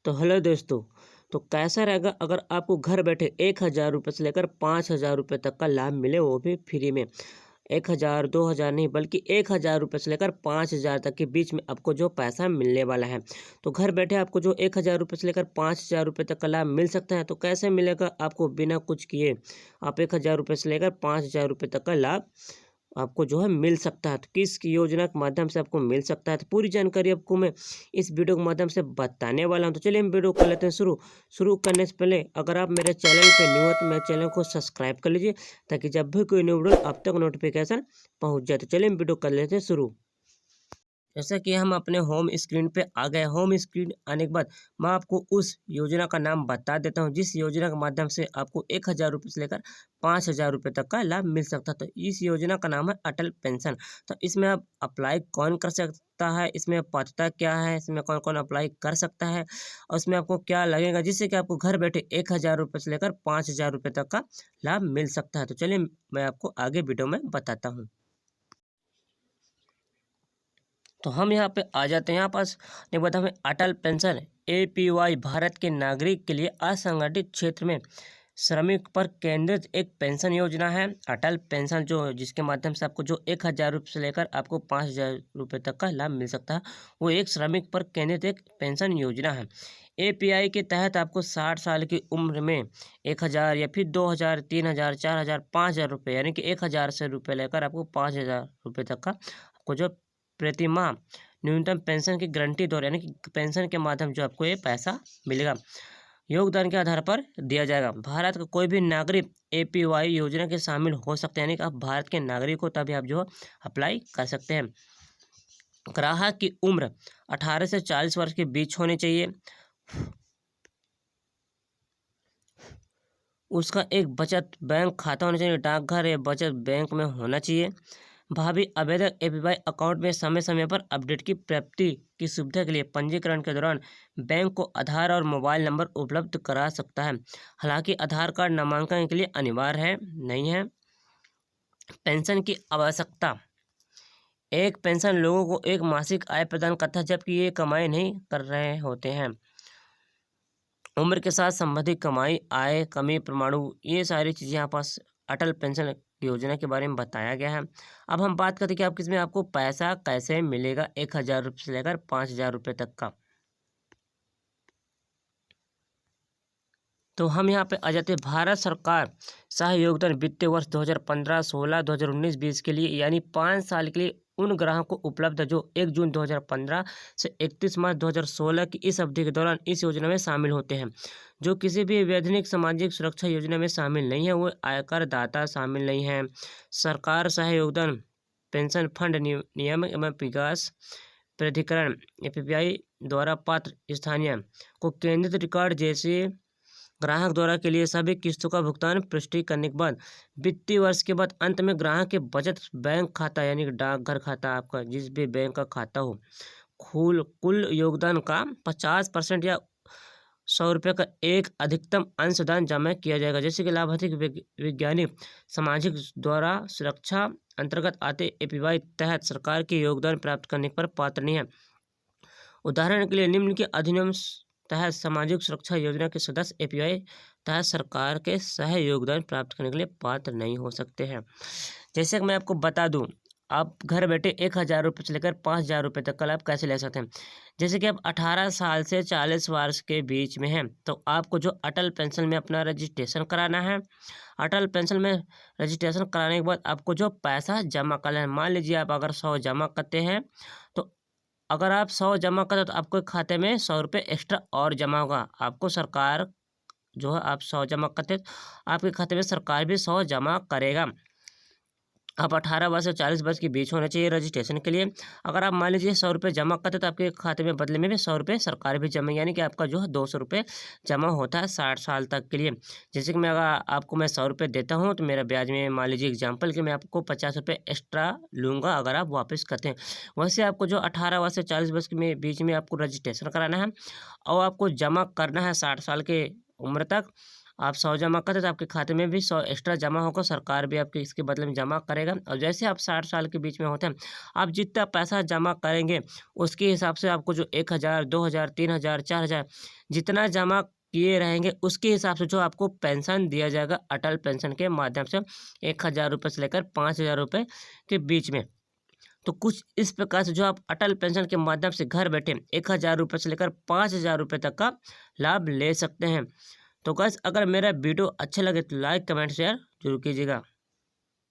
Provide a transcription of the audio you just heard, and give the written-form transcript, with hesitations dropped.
तो हेलो दोस्तों। तो कैसा रहेगा अगर आपको घर बैठे 1,000 रुपये से लेकर 5,000 रुपये तक का लाभ मिले, वो भी फ्री में। 1,000 2,000 नहीं बल्कि 1,000 रुपये से लेकर 5,000 तक के बीच में आपको जो पैसा मिलने वाला है। तो घर बैठे आपको जो 1,000 रुपये से लेकर 5,000 रुपये तक का लाभ मिल सकता है। तो कैसे मिलेगा आपको, बिना कुछ किए आप 1,000 रुपये से लेकर 5,000 रुपये तक का लाभ आपको जो है मिल सकता है। तो किस योजना के माध्यम से आपको मिल सकता है, तो पूरी जानकारी आपको मैं इस वीडियो के माध्यम से बताने वाला हूं। तो चलिए हम वीडियो कर लेते हैं शुरू करने से पहले अगर आप मेरे चैनल पे न्यू हो तो मेरे चैनल को सब्सक्राइब कर लीजिए, ताकि जब भी कोई न्यू वीडियो आप तक नोटिफिकेशन पहुंच जाए। तो चलिए हम वीडियो कर लेते हैं शुरू। जैसा कि हम अपने होम स्क्रीन पे आ गए। होम स्क्रीन आने के बाद मैं आपको उस योजना का नाम बता देता हूं, जिस योजना के माध्यम से आपको 1,000 रुपये से लेकर 5,000 रुपये तक का लाभ मिल सकता है। तो इस योजना का नाम है अटल पेंशन। तो इसमें आप अप्लाई कौन कर सकता है, इसमें पात्रता क्या है, इसमें कौन कौन अप्लाई कर सकता है, और इसमें आपको क्या लगेगा, जिससे कि आपको घर बैठे 1,000 रुपये से लेकर 5,000 रुपये तक का लाभ मिल सकता है। तो चलिए मैं आपको आगे वीडियो में बताता हूँ। तो हम यहाँ पे आ जाते हैं। यहाँ पास एक बात हमें अटल पेंशन APY भारत के नागरिक के लिए असंगठित क्षेत्र में श्रमिक पर केंद्रित एक पेंशन योजना है। अटल पेंशन जो जिसके माध्यम से आपको जो 1,000 रुपये से लेकर आपको 5,000 रुपये तक का लाभ मिल सकता है, वो एक श्रमिक पर केंद्रित एक पेंशन योजना है। API के तहत आपको 60 साल की उम्र में 1,000 या फिर 2,000 3,000 4,000 5,000 रुपये, यानी कि 1,000 से रुपये लेकर आपको 5,000 रुपये तक का आपको जो प्रति माह न्यूनतम पेंशन की गारंटी द्वारा, यानी कि पेंशन के माध्यम जो आपको ये पैसा मिलेगा, योगदान के आधार पर दिया जाएगा। भारत का कोई भी नागरिक APY योजना के शामिल हो सकते हैं, यानी कि आप भारत के नागरिक हो तभी आप जो अप्लाई कर सकते हैं। ग्राहक की उम्र 18 से 40 वर्ष के बीच होनी चाहिए। उसका एक बचत बैंक खाता होना चाहिए, डाकघर या बचत बैंक में होना चाहिए। भावी आवेदक APY अकाउंट में समय समय पर अपडेट की प्राप्ति की सुविधा के लिए पंजीकरण के दौरान बैंक को आधार और मोबाइल नंबर उपलब्ध करा सकता है। हालांकि आधार कार्ड नामांकन के लिए अनिवार्य है नहीं है। पेंशन की आवश्यकता। एक पेंशन लोगों को एक मासिक आय प्रदान करता है, जबकि ये कमाई नहीं कर रहे होते हैं। उम्र के साथ संबंधित कमाई, आय, कमी प्रमाणु, ये सारी चीज़ें यहाँ पास अटल पेंशन योजना के बारे में बताया गया है। अब हम बात करते हैं कि आप किसमें आपको पैसा कैसे मिलेगा 1,000 रुपये से लेकर 5,000 रुपये तक का। तो हम यहाँ पे आ जाते हैं। भारत सरकार सहयोगदान वित्तीय वर्ष 2015-16, 2019-20 के लिए, यानी 5 साल के लिए उन ग्राहकों को उपलब्ध है जो 1 जून 2015 से 31 मार्च 2016 की इस अवधि के दौरान इस योजना में शामिल होते हैं। जो किसी भी वैधानिक सामाजिक सुरक्षा योजना में शामिल नहीं है, वो आयकर दाता शामिल नहीं है। सरकार सहयोगदान पेंशन फंड नियम एवं विकास प्राधिकरण APY द्वारा पात्र स्थानीय को केंद्रित रिकॉर्ड जैसे ग्राहक द्वारा के लिए सभी किस्तों का भुगतान पुष्टि करने के बाद वित्तीय वर्ष के बाद अंत में ग्राहक के बचत बैंक खाता, यानी कि डाकघर खाता, आपका जिस भी बैंक का खाता हो, कुल योगदान का 50% या 100 रुपये का एक अधिकतम अंशदान जमा किया जाएगा। जैसे कि लाभार्थी वैज्ञानिक सामाजिक द्वारा सुरक्षा अंतर्गत आते APY तहत सरकार के योगदान प्राप्त करने पर पात्र नहीं है। उदाहरण के लिए निम्न के अधिनियम तहत सामाजिक सुरक्षा योजना के सदस्य APY तहत सरकार के सह योगदान प्राप्त करने के लिए पात्र नहीं हो सकते हैं। जैसे कि मैं आपको बता दूं, आप घर बैठे 1,000 रुपये से लेकर 5,000 रुपये तक का लाभ कैसे ले सकते हैं। जैसे कि आप 18 साल से 40 वर्ष के बीच में हैं, तो आपको जो अटल पेंशन में अपना रजिस्ट्रेशन कराना है। अटल पेंशन में रजिस्ट्रेशन कराने के बाद आपको जो पैसा जमा करना है, मान लीजिए आप अगर 100 जमा करते हैं, तो अगर आप 100 जमा करते तो आपके खाते में 100 रुपये एक्स्ट्रा और जमा होगा। आपको सरकार जो है, आप 100 जमा करते तो आपके खाते में सरकार भी 100 जमा करेगा। आप 18 वर्ष से 40 वर्ष के बीच होना चाहिए रजिस्ट्रेशन के लिए। अगर आप मान लीजिए 100 रुपये जमा करते तो आपके खाते में बदले में भी 100 रुपये सरकार भी जमा, यानी कि आपका जो है 200 रुपये जमा होता है 60 साल तक के लिए। जैसे कि मैं अगर आपको मैं 100 रुपये देता हूँ, तो मेरा ब्याज में मान लीजिए एग्जाम्पल कि मैं आपको 50 रुपये एक्स्ट्रा लूँगा अगर आप वापस करते हैं। वैसे आपको जो 18 वर्ष से 40 वर्ष के बीच में आपको रजिस्ट्रेशन कराना है और आपको जमा करना है 60 साल के उम्र तक। आप 100 जमा करते तो आपके खाते में भी 100 एक्स्ट्रा जमा होगा, सरकार भी आपके इसके बदले में जमा करेगा। और जैसे आप 60 साल के बीच में होते हैं, आप जितना पैसा जमा करेंगे उसके हिसाब से आपको जो 1000, 2000, 3000, 4000 जितना जमा किए रहेंगे उसके हिसाब से जो आपको पेंशन दिया जाएगा अटल पेंशन के माध्यम से 1000 रुपये से लेकर 5000 रुपये के बीच में। तो कुछ इस प्रकार से जो आप अटल पेंशन के माध्यम से घर बैठे 1000 रुपये से लेकर 5000 रुपये तक का लाभ ले सकते हैं। तो गाइस, अगर मेरा वीडियो अच्छा लगे तो लाइक कमेंट शेयर जरूर कीजिएगा।